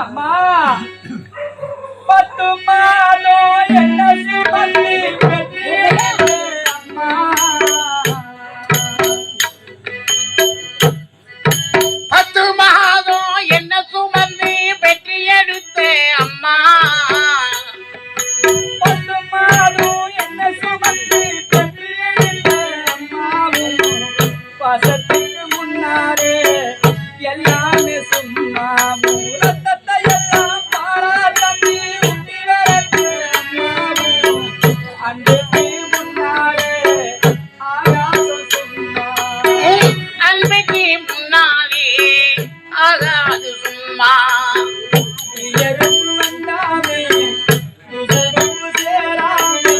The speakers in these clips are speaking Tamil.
அம்மா பத்து மாதோ என்ன சுமந்தி பெற்றேனே அம்மா. பத்து மாதம் என்ன சுமந்தி பெற்று எடுத்தே அம்மா. பத்து மாதம் என்ன சுமந்தி பெற்று எடுத்தே அம்மாவும் பாசத்துக்கு முன்னாலே எல்லாமே சும்மாவும் ரத்தத்தை எல்லாம் பாரா தம்பி உண்டி வரத்து அம்மாவும் அன்றைக்கு முன்னாலே ஆகாசம் சும்மா அன்றைக்கு முன்னாலே ஆகாது சும்மா. எறும்பு வந்தாமே துசெரும்பு சேராமே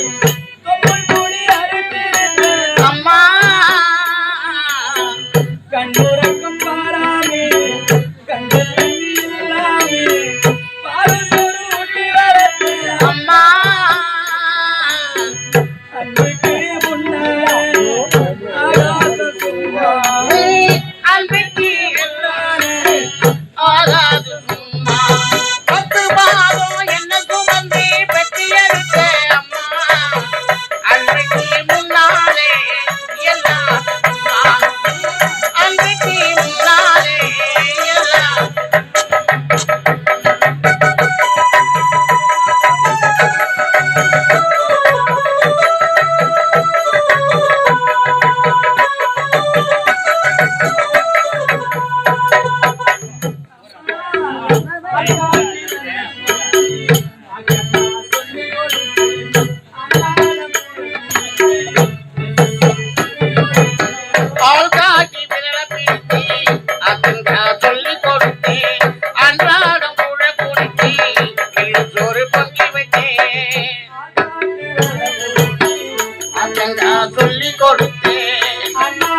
தொப்புள் கொடி அறுத்திருந்த அம்மா கண்ணுறக்கம் பாராமே கண்டு தண்ணி இல்லாமே பாரு சோறு ஊட்டி வரத்து அம்மா அன்றைக்கு முன்னாலே ஆகாசம் சும்மா அன்றைக்கு எல்லாரே ஆகாது சும்மா. பத்து மாதம் என்ன சுமந்தி பெற்று எடுத்தே அம்மா. அன்றைக்கு முன்னாலே எல்லாம் சும்மா. அன்றைக்கு முன்னாலே எல்லாம் பால் காட்டி விரல பிடித்தி அக்கா சொல்லி கொடுத்தி அன்றாடம் புழ குடித்தி சோறு பங்கி வைத்தேன். அக்கா சொல்லி கொடுத்தேன். அம்மா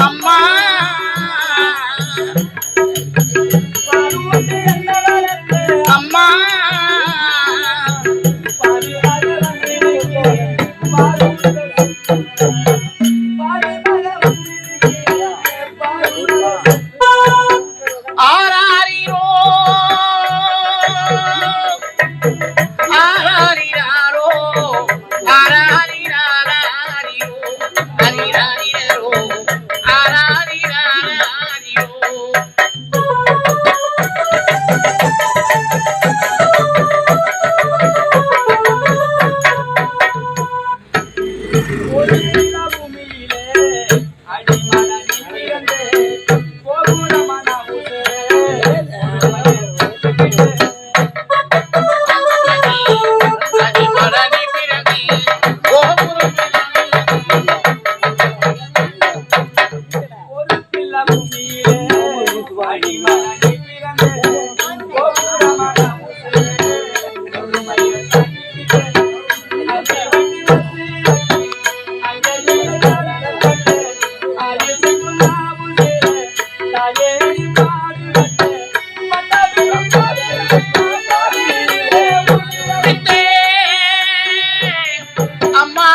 அம்மா அம்மா ஆராரிரோ ஆராரிராரோ ஆராரிராராரிரோ ஆரிராரிரோ ஆராரிராராரிரோ. பூமியிலே அடிமலனி பிறந்தே கோகுலமான அடிமரணி பிறந்தி கோபுரம் ஒரு பிள்ள பூமியிலே அடிமலனி பிறந்தே கோகுலமான அம்மா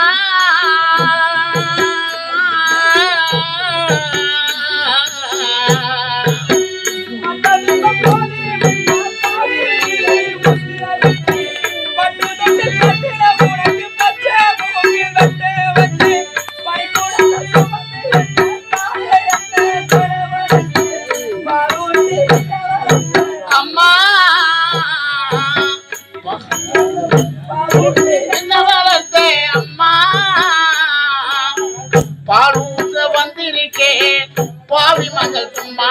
பாவி மகள் சும்மா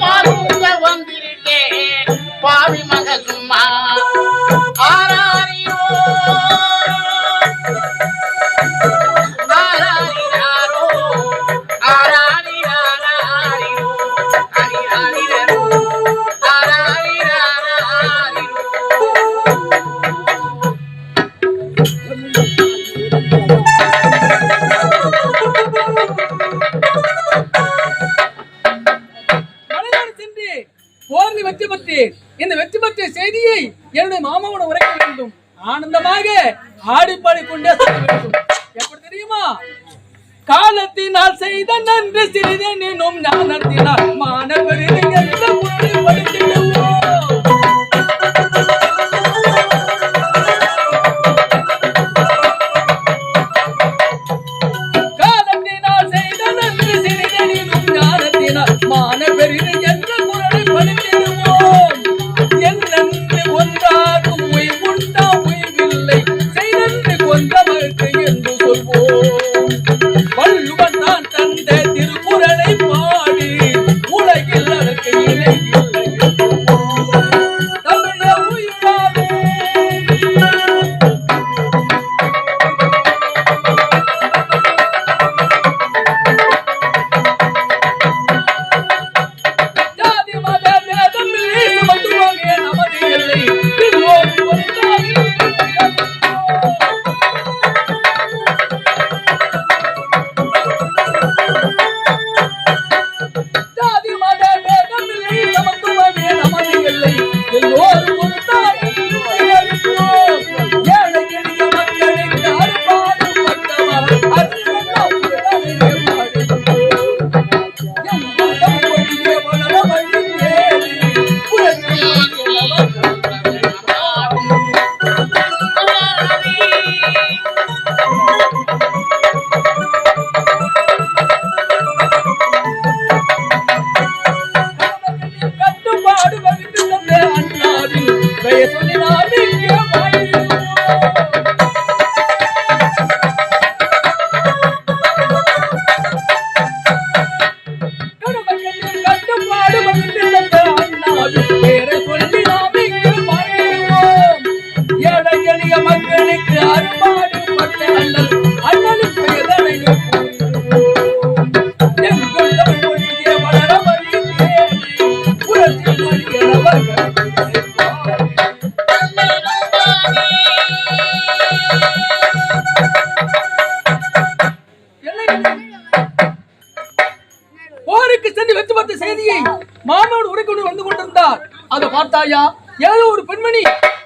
பாருங்க வந்திருக்கேன் பாவி மகள் சும்மா ஆராரியோ ஆராரிராரோ ஆராரிராராரிரோ ஆரிராரிரோ ஆராரிராராரிரோ போரில் வெற்றி பெற்றேன். இந்த வெற்றி பெற்ற செய்தியை என்னுடைய மாமாவோட உரைக்க வேண்டும். ஆனந்தமாக ஆடிப்பாடி கொண்டே செல்ல வேண்டும். எப்படி தெரியுமா? காலத்தினால் செய்த நன்றி சிறிதெனினும் ஞானத்தினால் மாணவரின் எந்த பொருளை படித்திடுவோம். காலத்தினால் செய்த நன்றி சிறிதெனினும் ஞானத்தினால் மாணவரின் எந்த பொருளை படித்திடுவோம். என்னென்று ஒன்றாகும் உய்வுண்டா உய்வில்லை செய்தன்று கொண்டவர்க்கு என்று சொல்வோம். வள்ளுவன் தான் தந்த திருக்குறளை பாடி உலகில் அதற்கு இணை இல்லை தமிழ உயிராவே. ஜாதி மத பேதம் இல்லை சமத்துவமே நமது எல்லை எல்லோரும் ஒன்றாக ஜாதி மத பேதம் இல்லை சமத்துவமே நமது எல்லை எல்லோரும் ஒன்றாக இருப்போம். ஏழை எளிய மக்களுக்கு அருள்பாடுபட்டவர் அறிவெல்லாம் உடனே பாடுவோம். எங்குள்ளம் ஒளியே வளர வழி தேடி புரட்சி கட்டுப்பாடு வகித்து தந்த அண்ணாவின் பெயர் சொல்லி நாம் இங்கே வாழ்கிறோம். கட்டுப்பாடு வகித்து தந்த அண்ணாவின் பெயரை சொல்லி நாம் இங்கே வாழ்கிறோம். ஏழை எளிய மக்களுக்கு அருள்பாடுபட்ட அண்ணல் அண்ணலின் பெயரை கூறுகிறோம். எங்குள்ளம் ஒளியே வளர வழி தேடி புரட்சி மணியனவர்கள் போருக்கு சென்று வெற்றி பெற்ற செய்தியை மாமாவோடு உரைக்கொண்டு வந்து கொண்டிருந்தார். அதை பார்த்தாயா? ஏதோ ஒரு பெண்மணி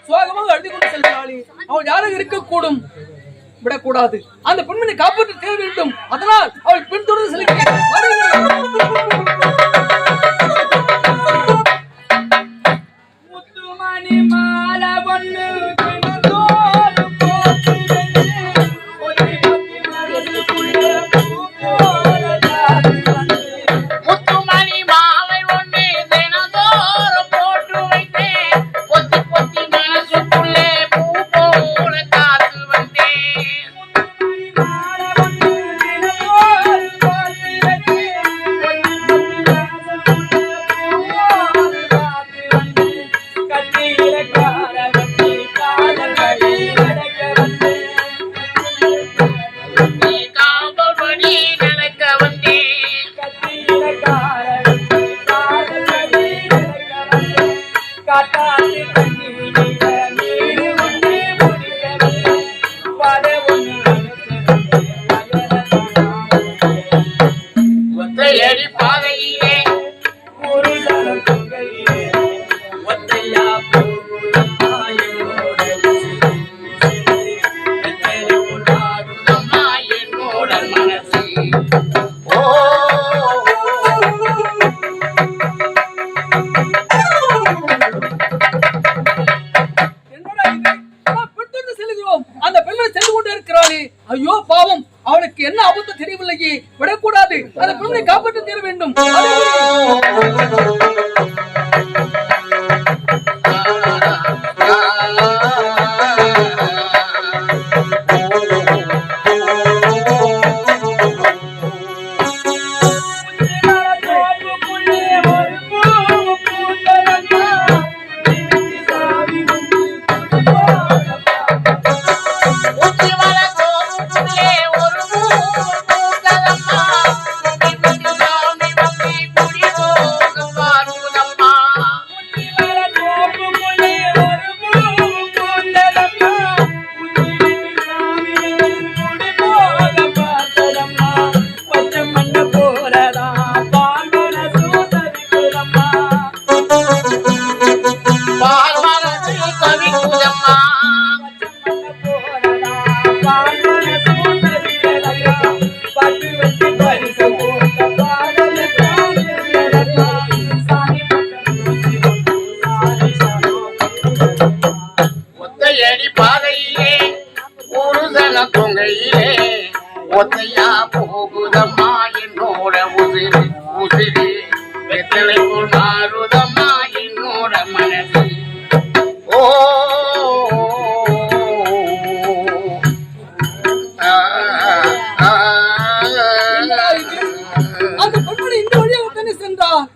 சோகமாக அழுது கொண்டு செல்கிறாளே. அவள் யாராக இருக்கக்கூடும். விடக்கூடாது. அந்த பெண்மணி காப்பாற்ற தேவை வேண்டும். அதனால் அவள் பின்தொடர்ந்து செல்கிறேன். முத்துமணி மாலை பொண்ணு தினந்தோறும் போற்றி வந்து ஒத்தி ஒத்தி மனசுக்குள்ள பூ போல ஜாதி வந்து முத்துமணி மாலை ஒன்று தினந்தோறும் போட்டு வைத்தேன் பொத்தி பொத்தி மனசுக்குள்ளே பூ போல காத்து வந்தேன். முத்துமணி மாலை பொண்ணு தினந்தோறும் போற்றி வந்து ஒத்தி ஒத்தி மனசுக்குள்ள பூ போல ஜாதி வந்து கட்டியில கார வச்சு காதல் வழி நடக்க வந்து நீ காவல் பணி நடக்க வந்தேன். கட்டியில கார வச்சு காதல் வழி நடக்க வந்து காட்டாற்று கண்ணீரில நீரு ஒன்று முடிக்க வந்து பத ஒன்று ஒத்தையடி பாதையிலே புரிதலும் தொங்கையிலே ஒத்தையா போகுதம்மா என்னோட வெத்தலை கொண்டாடும் அம்மா என்னோட மனசு ஓ என்னடா இது? நாம் பின்தொடர்ந்து செல்கிறோம். அந்த பெண்மணி சென்று கொண்டே இருக்கிறாளே. ஐயோ பாவம், அவளுக்கு என்ன ஆபத்து தெரியவில்லையே. விடக்கூடாது. அந்த பெண்மணி காப்பாற்ற தீர வேண்டும். ஒத்தையா போகுதம்மா என்னோட உசிறு உசிறு வெத்தலை போல் மாறுதம்மா என்னோட மனசு ஓ அந்த பெண்மணி இந்த வழியாக தானே சென்றார்.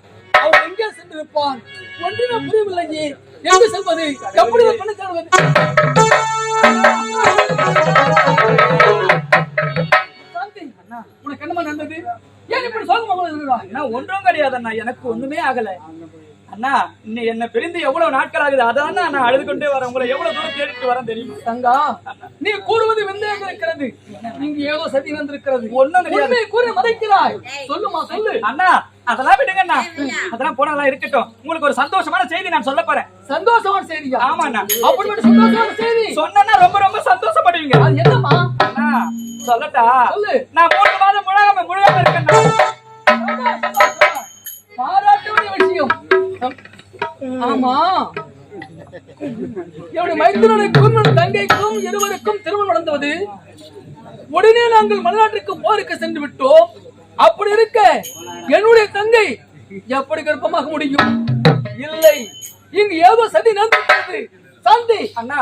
அவர் எங்கே சென்றிருப்பான் ஒன்றுமே புரியவில்லையே. எங்கு செல்வது? எப்படி இந்த பெண்ணை தேடுவது? சாந்தி, உனக்கு என்னமா நடந்தது? ஏன் இப்படி சோகமாக இருக்கிறாய்? அண்ணா ஒன்றும் கிடையாது அண்ணா, எனக்கு ஒண்ணுமே ஆகல அண்ணா. என்ன பிரிந்து எவ்வளவு நாட்கள் ஆகுது, அதான் நான் அழுது கொண்டே வரேன். உங்களை எவ்வளவு தூரம் தேடிட்டு வரேன் தெரியுமா? தங்கா, நீ கூறுவது விந்தையாக இருக்கிறது. இங்கு ஏதோ சதி வந்திருக்கிறது. ஒண்ணும் கிடையாது. கூறி மறைக்கிறாய். சொல்லுமா, சொல்லு. அண்ணா அதெல்லாம் விடுங்க அண்ணா, அதெல்லாம் போனதெல்லாம் இருக்கட்டும். உங்களுக்கு ஒரு சந்தோஷமான செய்தி நான் சொல்ல போறேன். சந்தோஷமான செய்தியா? ஆமா அண்ணா. அப்படி ஒரு சந்தோஷமான செய்தி சொன்னா ரொம்ப ரொம்ப சந்தோஷப்படுவீங்க. அது என்னமா? அண்ணா சொல்லட்டா? சொல்லு. நான் 3 மாதம் முழுகாம இருக்கேன். பாராட்ட வேண்டிய விஷயம். ஆமா, என்னுடைய மைத்துனனுக்கும் தங்கைக்கும் இருவருக்கும் திருமணம் நடந்தது. உடனே நாங்கள் மலைநாட்டுக்கு போருக்கு சென்று விட்டோம். அப்படி இருக்க என்னுடைய தங்கை எப்படி கர்ப்பமாக முடியும்? இல்லை, இங்கு ஏதோ சதி நடந்தது. சாந்தி, அண்ணா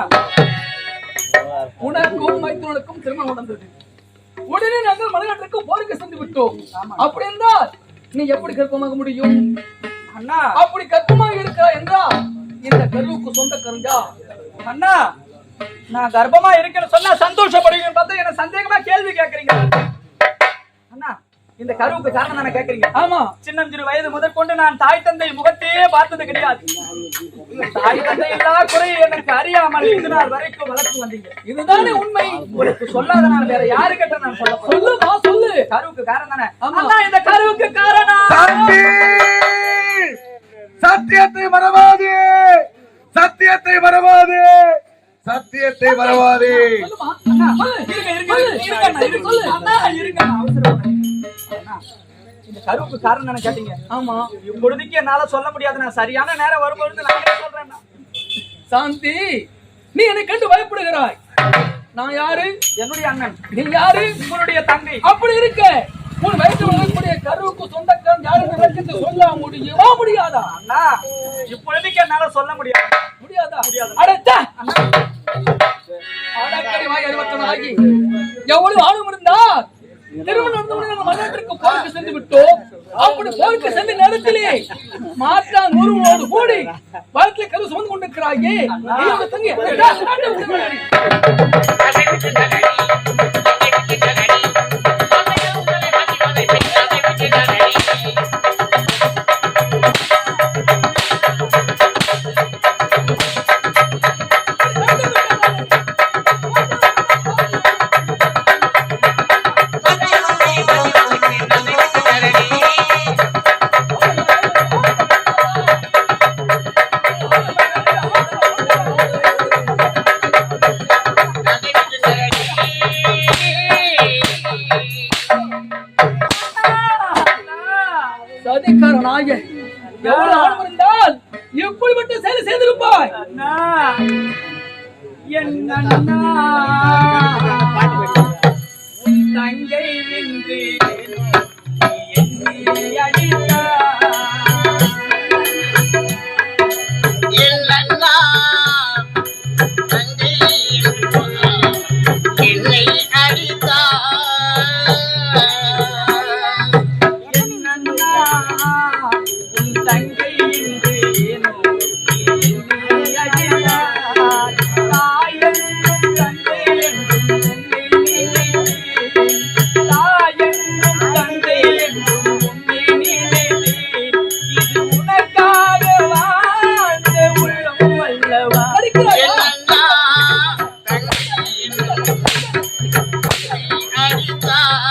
உனக்கும் மைத்துனனுக்கும் திருமணம் நடந்தது. உடனே நாங்கள் மலைநாட்டுக்கு போருக்கு சென்று விட்டோம். அப்படி என்றால் நீ எப்படி கர்ப்பமாக முடியும்? அண்ணா அப்படி கர்ப்பமாக இருக்கிறா என்றால் இந்த கருவுக்கு சொந்த கருஞ்சா? அண்ணா நான் கர்ப்பமா இருக்கேன்னு சொன்னா சந்தோஷப்படுவீங்க பார்த்தா என்ன சந்தேகமா கேள்வி கேக்குறீங்க அண்ணா. இந்த கருவுக்கு காரணம் தானே கேக்குறீங்க? ஆமா. சின்னஞ்சிறு வயது முதற்கொண்டு நான் தாய் தந்தை முகத்தையே பார்த்தது கிடையாது. தாய் தந்தை எல்லா குறையும் எனக்கு அறியாமல் இது நாள் வரைக்கும் வளர்த்து வந்தீங்க. இதுதானே உண்மை. உங்களுக்கு சொல்லாத நான் வேற யாரு கிட்ட நான் சொல்லுமா, சொல்லு. கருவுக்கு காரணம் தானே? அண்ணா இந்த கருவுக்கு காரணம் சத்தியத்தை மறவாதே, சத்தியத்தை மறவாதே, சத்தியத்தை மறவாதே. சொல்லுமா. அண்ணா, சொல்லு. இந்த கருவுக்கு காரணம் தானே கேட்டீங்க? ஆமா. இப்பொழுதுக்கு என்னால சொல்ல முடியாது. நான் சரியான நேரம் வரும்போது நானே சொல்றேன். சாந்தி, நீ என்னை கண்டு பயப்படுகிறாய். நான் யாரு? என்னுடைய அண்ணன். நீ யாரு? உங்களுடைய தங்கை. அப்படி இருக்க உன் வயிற்று வரக்கூடிய கருவுக்கு சொந்தக்காரன் யாருன்னு விளக்கத்தை சொல்ல முடியுமா, முடியாதா? அண்ணா இப்பொழுதுக்கு என்னால சொல்ல முடியாது. முடியாதா? முடியாது. அடச்ச அடக்கடி வாய் அறிவத்தனாகி எவ்வளவு ஆளும் இருந்தா திருமணம் நடந்தவுடனே நம்ம மலைநாட்டிற்கு போருக்கு சென்று விட்டோம். அப்படி போருக்கு சென்ற நேரத்திலே மாற்றான் ஒருவனோடு கூடி வயிற்றிலே கரு சுமந்து கொண்டிருக்கிறாயே. தங்கி சதிகாரனாக எவ்வளவு ஆளும் இருந்தால் எப்படிப்பட்ட செயலை செய்திருப்பாய்? அண்ணா என் அண்ணா உன் தங்கை நின்று என்னை அடித்தார். இல்லன்னா தங்கை என்னை அடித்தார். என் அண்ணா உன் தங்கை நின்று என்னை அடித்தார். தாயென்றும் தந்தை என்றும் உன்னை நினைத்தேன். தாயென்றும் தந்தை என்றும் உன்னை நினைத்தேன். இது உனக்காக வாழ்ந்த உள்ளம் அல்லவா? இல்லன்னா தங்கை என்னை அடித்தார்.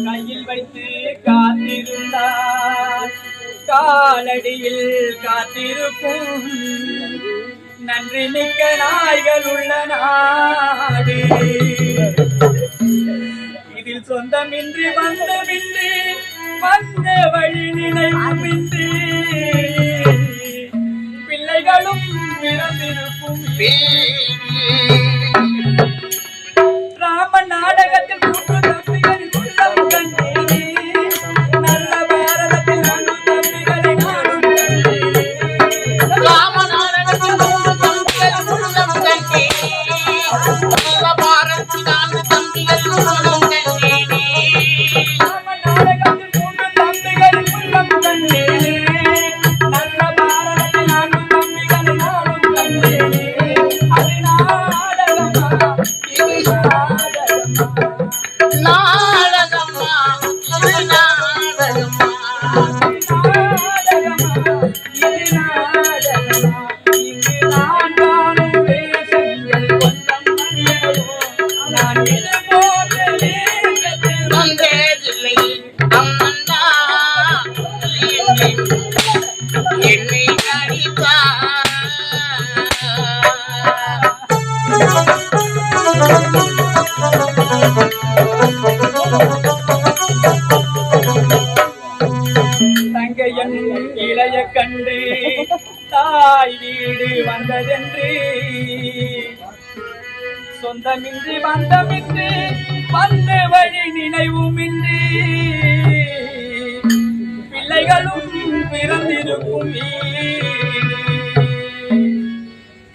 கையில் வைத்து காத்திருந்தார் காலடியில் காத்திருக்கும் நன்றி மிக்க நாய்கள் உள்ள நாடு. இதில் சொந்தமின்றி பந்தமின்றி வந்த வழி நினைவுமின்றி பிள்ளைகளும் பிறந்திருக்கும் ராம நாடகத்தில் கூட்டு தம்பிகளின் உள்ளம் கண்டேனே நல்ல பாரதத்தில் நானும் தம்பிகளை நானும் கண்டேனே ராமநாடகத்தில் மூன்று தம்பிகள் உள்ளம் கண்டேனே நல்ல பாரதத்தில் நான்கு தம்பிகள் உள்ளம் கண்டேனே ராம நாடகத்தில் கூட்டு தம்பிகளின் உள்ளம் கண்டேனே நல்ல பாரதத்தில் நானும் தம்பிகளை நானும் கண்டேனே அது நாடகமா இது நாடகமா நாடகமா இது நாடகமா வந்ததில்லை அம்மன்னா என்னை அடித்தார் தங்கையன் இளைய கண்டு தாய் வீடு வந்ததென்று சொந்தமின்றி பந்தமின்றி வந்த வழி நினைவுமின்றி பிள்ளைகளும் பிறந்திருக்கும் வீடு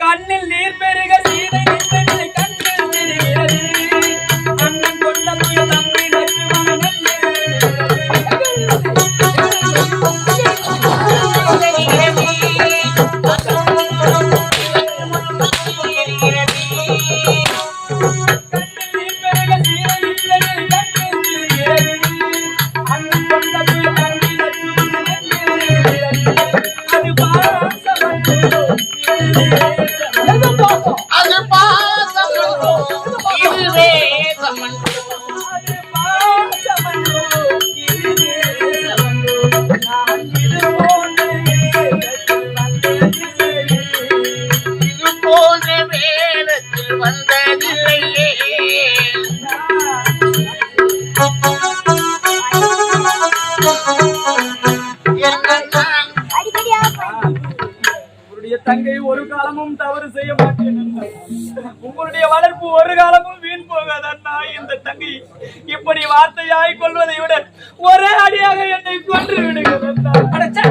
கண்ணில் நீர் பெருக சீதை நின்றதை கண்ணில் தெரிகிறது அண்ணன் கொண்ட புய தம்பி லட்சுமணன் அது பாசமன்றோ இது வேதமன்றோ இது போன்ற வேடத்தில் வந்ததில்லையே உங்களுடைய தங்கை ஒரு காலமும் தவறு செய்ய மாட்டேன் அண்ணா. உங்களுடைய வளர்ப்பு ஒரு காலமும் வீண் போகாது அண்ணா. இந்த தங்கை இப்படி வார்த்தையாய் கொள்வதை விட ஒரே அடியாக என்னை கொன்று விடுகிறது அண்ணா. அடச்சே!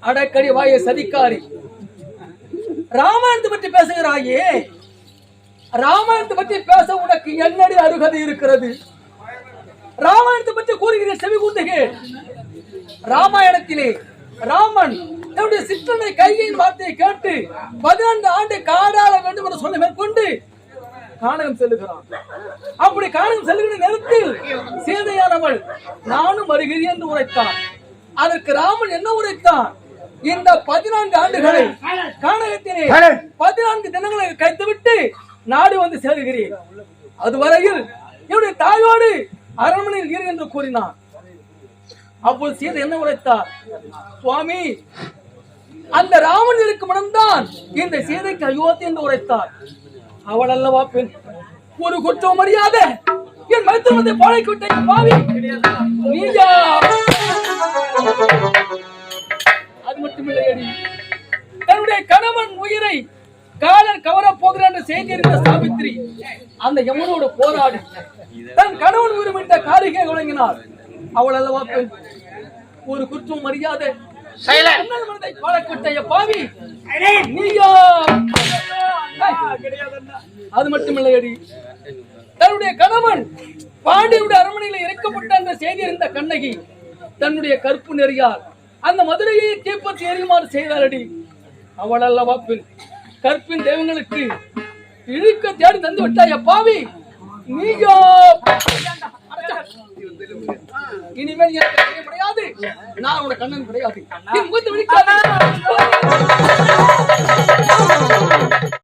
அடக்கடி வாய சதிக்காரி, ராமாயணத்தை பற்றி பேசுகிறாயே, ராமாயணத்தை பற்றி பேச உனக்கு என்னடி அருகதை இருக்கிறது? ராமாயணத்தை பற்றி கூறுகிற செவி கூண்டுகள். ராமாயணத்திலே ராமன் தன்னுடைய சிற்றனை கையின் வார்த்தையை கேட்டு 14 ஆண்டு காடாள வேண்டும் என்று சொல்ல மேற்கொண்டு கானகம் செல்லுகிறான். அப்படி கானகம் செல்லுகிற நேரத்தில் சீதையானவள் நானும் வருகிறேன் என்று உரைத்தான். அதற்கு ராமன் என்ன உரைத்தான்? இந்த 14 ஆண்டுகளை கானகத்திலே 14 தினங்களை கழித்துவிட்டு நாடு வந்து சேருகிறேன். அதுவரையில் என்னுடைய தாயோடு அரண்மனையில் இரு என்று கூறினான். அப்போது சீதை என்ன உரைத்தார்? சுவாமி, அந்த ராமன் இருக்கும் இடம்தான் இந்த சீதைக்கு அயோத்தி என்று உரைத்தார். அவள் அல்லவா பெண்? ஒரு குற்றம் அறியாத என் மருத்துவத்தை பாலை கொட்டை பாவி நீயா? அது மட்டுமில்லையடி, தன்னுடைய கணவன் உயிரை காலன் கவரப் போகிறான் என்று செய்தி இருந்த சாவித்திரி அந்த யமுனோடு போராடி தன் கணவன் உரிமிட்ட காரிகை வழங்கினார். அவள் அல்லவா பெண்? ஒரு குற்றம் அறியாத பாலக்கொட்டைய பாவி நீயா? அது மட்டுமில்லையடி, தன்னுடைய கணவன் பாண்டியுடைய அரண்மனையில் இறக்கப்பட்ட அந்த செய்தி இருந்த கண்ணகி தன்னுடைய கற்பு நெறியால் அந்த மதுரையை தீப்பற்றி எரியுமாறு செய்தாரடி. அவள் அல்லவா பெண்? கற்பின் தெய்வங்களுக்கு இழுக்க தேடி தந்து விட்டாய பாவி நீயா? இனிமேல் எனக்கு கிடையாது, நான் உனக்கு கண்ணன் கிடையாது.